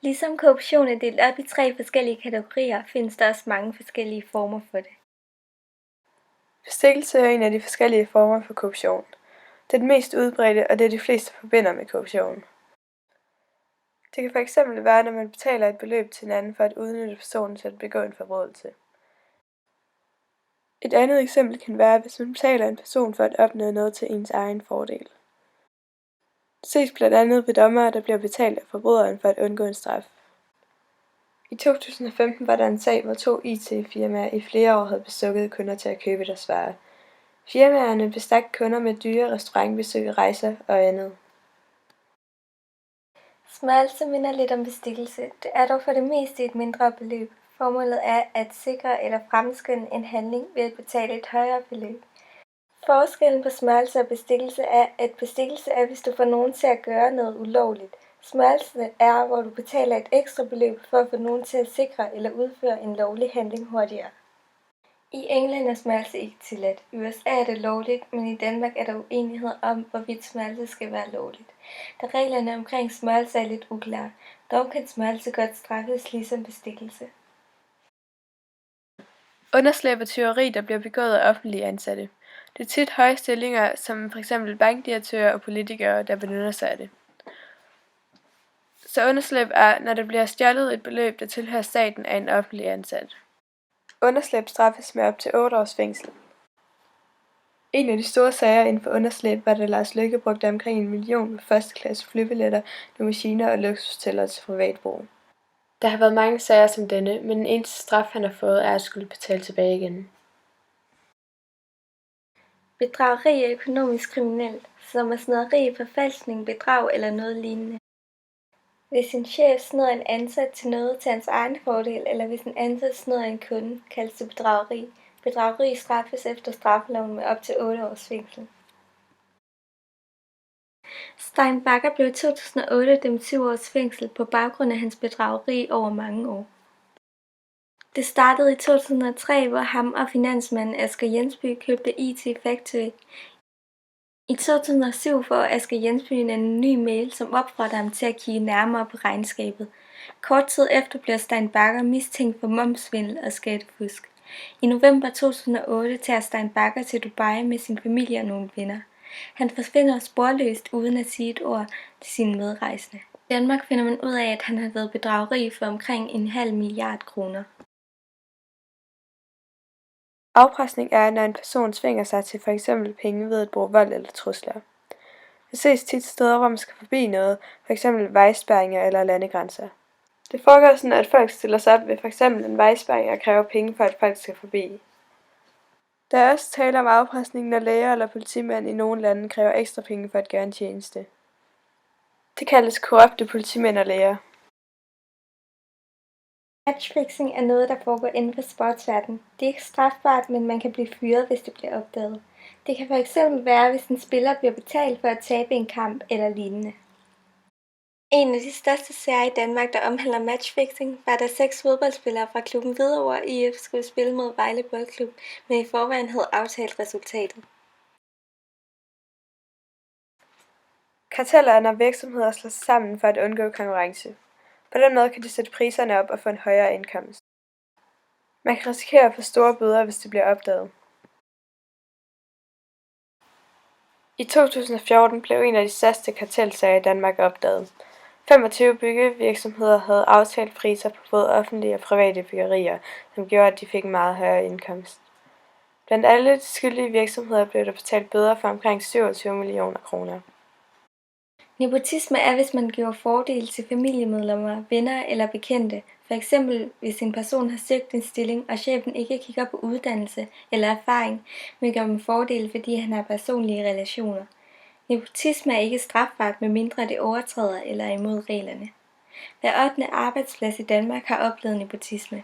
Ligesom korruption er delt op i 3 forskellige kategorier, findes der også mange forskellige former for det. Bestikkelse er en af de forskellige former for korruption. Det er den mest udbredte, og det de fleste forbinder med korruption. Det kan fx være, når man betaler et beløb til en anden for at udnytte personen til at begå en forbrydelse. Et andet eksempel kan være, hvis man betaler en person for at opnå noget til ens egen fordel. Det ses blandt andet ved dommere, der bliver betalt af forbryderen for at undgå en straf. I 2015 var der en sag, hvor 2 IT-firmaer i flere år havde bestukket kunder til at købe deres varer. Firmaerne bestak kunder med dyre restaurantbesøg, rejser og andet. Smørelse minder lidt om bestikkelse. Det er dog for det meste et mindre beløb. Formålet er at sikre eller fremskynde en handling ved at betale et højere beløb. Forskellen på smørelse og bestikkelse er, at bestikkelse er, hvis du får nogen til at gøre noget ulovligt. Smørelse er, hvor du betaler et ekstra beløb for at få nogen til at sikre eller udføre en lovlig handling hurtigere. I England er smørelse ikke tilladt. I USA er det lovligt, men i Danmark er der uenighed om, hvorvidt smørelse skal være lovligt. Da reglerne omkring smørelse er lidt uklare, dog kan smørelse godt straffes ligesom bestikkelse. Underslæb er tyveri, der bliver begået af offentlige ansatte. Det er tit høje stillinger, som f.eks. bankdirektører og politikere, der benytter sig af det. Så underslæb er, når der bliver stjålet et beløb, der tilhører staten af en offentlig ansat. Underslæb straffes med op til 8 års fængsel. En af de store sager inden for underslæb var, da Lars Løkke brugte omkring 1 million på førsteklasse flybilletter med maskiner og luksushoteller til privat brug. Der har været mange sager som denne, men den eneste straf, han har fået, er at skulle betale tilbage igen. Bedrageri er økonomisk kriminelt, som er snyderi, forfalskning, bedrag eller noget lignende. Hvis en chef snyder en ansat til noget til hans egen fordel, eller hvis en ansat snyder en kunde, kaldes det bedrageri. Bedrageri straffes efter straffeloven med op til 8 års fængsel. Stein Bagger blev i 2008 dømt 7 års fængsel på baggrund af hans bedrageri over mange år. Det startede i 2003, hvor ham og finansmanden Asger Jensby købte IT Factory. I 2007 får Asger Jensby en anonym mail, som opfordrer ham til at kigge nærmere på regnskabet. Kort tid efter bliver Stein Bagger mistænkt for momssvindel og skattefusk. I november 2008 tager Stein Bagger til Dubai med sin familie og nogle venner. Han forsvinder sporløst uden at sige et ord til sine medrejsende. I Danmark finder man ud af, at han har været bedrageri for omkring 0,5 milliard kroner. Afpresning er, når en person tvinger sig til f.eks. penge ved at bruge vold eller trusler. Det ses tit steder, hvor man skal forbi noget, f.eks. vejspærringer eller landegrænser. Det foregår sådan, at folk stiller sig op ved f.eks. en vejspærring og kræver penge for, at folk skal forbi. Der er også tale om afpresning, når læger eller politimænd i nogle lande kræver ekstra penge for at gøre en tjeneste. Det kaldes korrupte politimænd og læger. Matchfixing er noget, der foregår inden for sportsverdenen. Det er ikke strafbart, men man kan blive fyret, hvis det bliver opdaget. Det kan fx være, hvis en spiller bliver betalt for at tabe en kamp eller lignende. En af de største sager i Danmark, der omhandler matchfixing, var da 6 fodboldspillere fra klubben Hvidovre IF skulle spille mod Vejle Boldklub, men i forvejen havde aftalt resultatet. Karteller er, når virksomheder slår sig sammen for at undgå konkurrence. På den måde kan de sætte priserne op og få en højere indkomst. Man kan risikere at få store bøder, hvis det bliver opdaget. I 2014 blev en af de største kartelsager i Danmark opdaget. 25 byggevirksomheder havde aftalt priser på både offentlige og private byggerier, som gjorde, at de fik en meget højere indkomst. Blandt alle de skyldige virksomheder blev der betalt bøder for omkring 27 millioner kroner. Nepotisme er, hvis man giver fordele til familiemedlemmer, venner eller bekendte. For eksempel, hvis en person har søgt en stilling, og chefen ikke kigger på uddannelse eller erfaring, men gør dem fordele, fordi han har personlige relationer. Nepotisme er ikke strafbart, medmindre det overtræder eller er imod reglerne. Hver 8. arbejdsplads i Danmark har oplevet nepotisme.